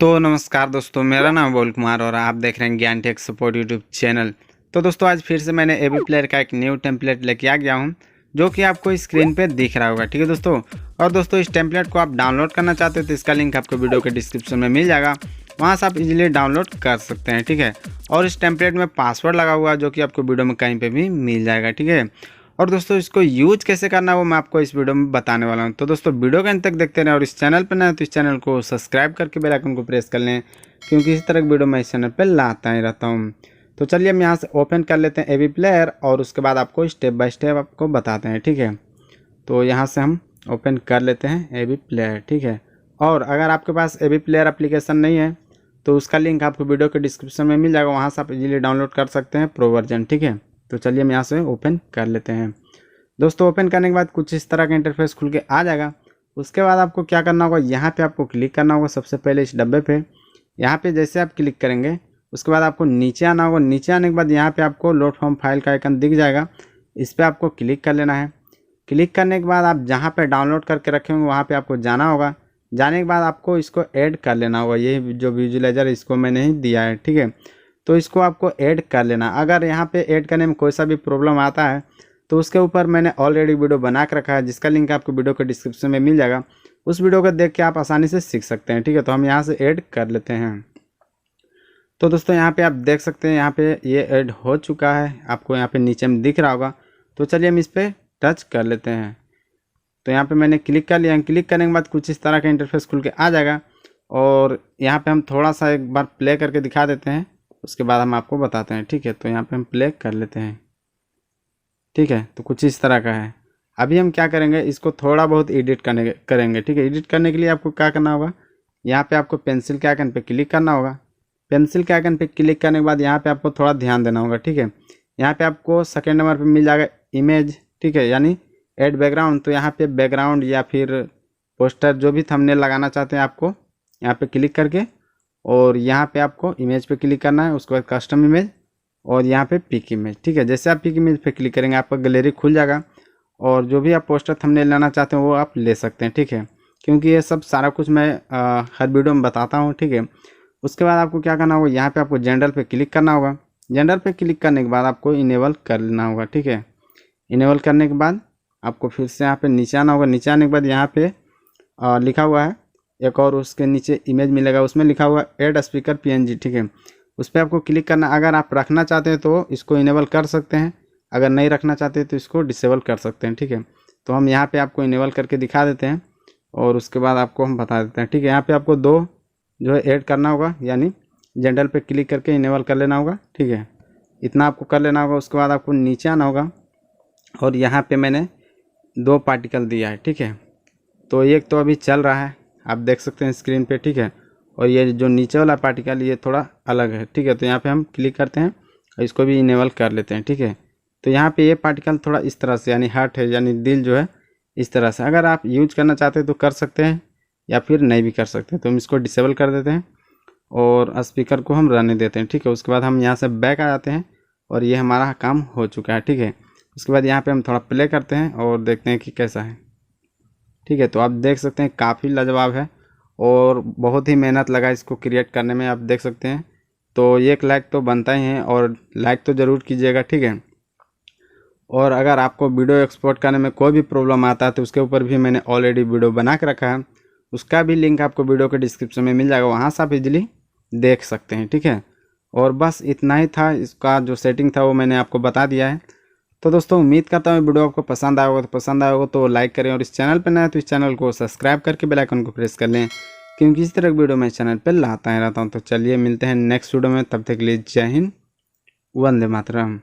तो नमस्कार दोस्तों, मेरा नाम है कुमार और आप देख रहे हैं ज्ञान टेक सपोर्ट यूट्यूब चैनल। तो दोस्तों आज फिर से मैंने एवी प्लेयर का एक न्यू टेम्पलेट लेके आ गया हूं, जो कि आपको स्क्रीन पे दिख रहा होगा। ठीक है दोस्तों, और दोस्तों इस टेम्पलेट को आप डाउनलोड करना चाहते हो तो इसका लिंक आपको वीडियो के डिस्क्रिप्शन में मिल जाएगा, वहाँ से आप इजीली डाउनलोड कर सकते हैं। ठीक है, और इस टेम्पलेट में पासवर्ड लगा हुआ है जो कि आपको वीडियो में कहीं पर भी मिल जाएगा। ठीक है, और दोस्तों इसको यूज कैसे करना है वो मैं आपको इस वीडियो में बताने वाला हूं। तो दोस्तों वीडियो के अंत तक देखते रहें और इस चैनल पर नए हैं तो इस चैनल को सब्सक्राइब करके बेल आइकन को प्रेस कर लें, क्योंकि इस तरह की वीडियो मैं इस चैनल पर लाता ही रहता हूं। तो चलिए हम यहां से ओपन कर लेते हैं एवी प्लेयर और उसके बाद आपको स्टेप बाय स्टेप आपको बताते हैं। ठीक है, तो यहाँ से हम ओपन कर लेते हैं एवी प्लेयर। ठीक है, और अगर आपके पास एवी प्लेयर एप्लीकेशन नहीं है तो उसका लिंक आपको वीडियो के डिस्क्रिप्शन में मिल जाएगा, वहाँ से आप इजीली डाउनलोड कर सकते हैं प्रो वर्जन। ठीक है, तो चलिए हम यहाँ से ओपन कर लेते हैं। दोस्तों ओपन करने के बाद कुछ इस तरह का इंटरफेस खुल के आ जाएगा। उसके बाद आपको क्या करना होगा, यहाँ पे आपको क्लिक करना होगा सबसे पहले इस डब्बे पे। यहाँ पे जैसे आप क्लिक करेंगे उसके बाद आपको नीचे आना होगा। नीचे आने के बाद यहाँ पे आपको लोड फ्रॉम फाइल का आइकन दिख जाएगा, इस पर आपको क्लिक कर लेना है। क्लिक करने के बाद आप जहाँ पर डाउनलोड करके रखे होंगे वहाँ पर आपको जाना होगा। जाने के बाद आपको इसको ऐड कर लेना होगा। ये जो विजुअलाइजर इसको मैंने ही दिया है। ठीक है, तो इसको आपको ऐड कर लेना। अगर यहाँ पे ऐड करने में कोई सा भी प्रॉब्लम आता है तो उसके ऊपर मैंने ऑलरेडी वीडियो बना के रखा है, जिसका लिंक आपको वीडियो के डिस्क्रिप्शन में मिल जाएगा। उस वीडियो को देख के आप आसानी से सीख सकते हैं। ठीक है, तो हम यहाँ से ऐड कर लेते हैं। तो दोस्तों यहाँ पे आप देख सकते हैं, यहाँ पे ये ऐड हो चुका है, आपको यहाँ पे नीचे में दिख रहा होगा। तो चलिए हम इस पर टच कर लेते हैं। तो यहाँ पे मैंने क्लिक कर लिया। क्लिक करने के बाद कुछ इस तरह का इंटरफेस खुल के आ जाएगा और यहाँ पे हम थोड़ा सा एक बार प्ले करके दिखा देते हैं, उसके बाद हम आपको बताते हैं। ठीक है, तो यहाँ पे हम प्ले कर लेते हैं। ठीक है, तो कुछ इस तरह का है। अभी हम क्या करेंगे, इसको थोड़ा बहुत एडिट करेंगे। ठीक है, एडिट करने के लिए आपको क्या करना होगा, यहाँ पे आपको पेंसिल के आइकन पे क्लिक करना होगा। पेंसिल के आइकन पे क्लिक करने के बाद यहाँ पे आपको थोड़ा ध्यान देना होगा। ठीक है, यहाँ पे आपको सेकेंड नंबर पे मिल जाएगा इमेज। ठीक है, यानी ऐड बैकग्राउंड। तो यहाँ पे बैकग्राउंड या फिर पोस्टर जो भी थंबनेल लगाना चाहते हैं आपको यहाँ पे क्लिक करके, और यहाँ पे आपको इमेज पे क्लिक करना है। उसके बाद कस्टम इमेज और यहाँ पे पिक इमेज। ठीक है, जैसे आप पिक इमेज पे क्लिक करेंगे आपका गैलरी खुल जाएगा और जो भी आप पोस्टर थंबनेल लेना चाहते हैं वो आप ले सकते हैं। ठीक है, क्योंकि ये सब सारा कुछ मैं हर वीडियो में बताता हूँ। ठीक है, उसके बाद आपको क्या करना होगा, यहाँ पे आपको जनरल पे क्लिक करना होगा। जनरल पे क्लिक करने के बाद आपको इनेबल कर लेना होगा। ठीक है, इनेबल करने के बाद आपको फिर से यहाँ पे नीचे आना होगा। नीचे आने के बाद यहाँ पे लिखा हुआ है एक और उसके नीचे इमेज मिलेगा, उसमें लिखा हुआ ऐड स्पीकर PNG। ठीक है, उस पर आपको क्लिक करना। अगर आप रखना चाहते हैं तो इसको इनेबल कर सकते हैं, अगर नहीं रखना चाहते तो इसको डिसेबल कर सकते हैं। ठीक है, तो हम यहाँ पे आपको इनेबल करके दिखा देते हैं और उसके बाद आपको हम बता देते हैं। ठीक है, यहाँ पे आपको दो जो है ऐड करना होगा, यानी जनरल पे क्लिक करके इनेबल कर लेना होगा। ठीक है, इतना आपको कर लेना होगा। उसके बाद आपको नीचे आना होगा और यहाँ पर मैंने दो पार्टिकल दिया है। ठीक है, तो एक तो अभी चल रहा है, आप देख सकते हैं स्क्रीन पे। ठीक है, और ये जो नीचे वाला पार्टिकल ये थोड़ा अलग है। ठीक है, तो यहाँ पे हम क्लिक करते हैं और इसको भी इनेबल कर लेते हैं। ठीक है, तो यहाँ पे ये पार्टिकल थोड़ा इस तरह से, यानी हार्ट है यानी दिल जो है इस तरह से, अगर आप यूज करना चाहते हैं तो कर सकते हैं या फिर नहीं भी कर सकते। तो हम इसको डिसेबल कर देते हैं और स्पीकर को हम रहने देते हैं। ठीक है, उसके बाद हम यहाँ से बैक आ जाते हैं और ये हमारा काम हो चुका है। ठीक है, उसके बाद यहाँ पर हम थोड़ा प्ले करते हैं और देखते हैं कि कैसा है। ठीक है, तो आप देख सकते हैं काफ़ी लाजवाब है और बहुत ही मेहनत लगा इसको क्रिएट करने में, आप देख सकते हैं। तो एक लाइक तो बनता ही है और लाइक तो ज़रूर कीजिएगा। ठीक है, और अगर आपको वीडियो एक्सपोर्ट करने में कोई भी प्रॉब्लम आता है तो उसके ऊपर भी मैंने ऑलरेडी वीडियो बना के रखा है, उसका भी लिंक आपको वीडियो के डिस्क्रिप्शन में मिल जाएगा, वहाँ से आप इजीली देख सकते हैं। ठीक है, और बस इतना ही था, इसका जो सेटिंग था वो मैंने आपको बता दिया है। तो दोस्तों उम्मीद करता हूँ वीडियो आपको पसंद आया होगा तो लाइक करें और इस चैनल पर नए हैं तो इस चैनल को सब्सक्राइब करके बेल आइकन को प्रेस कर लें, क्योंकि इस तरह की वीडियो मैं चैनल पर लाता ही रहता हूँ। तो चलिए मिलते हैं नेक्स्ट वीडियो में, तब तक के लिए जय हिंद, वंदे मातरम।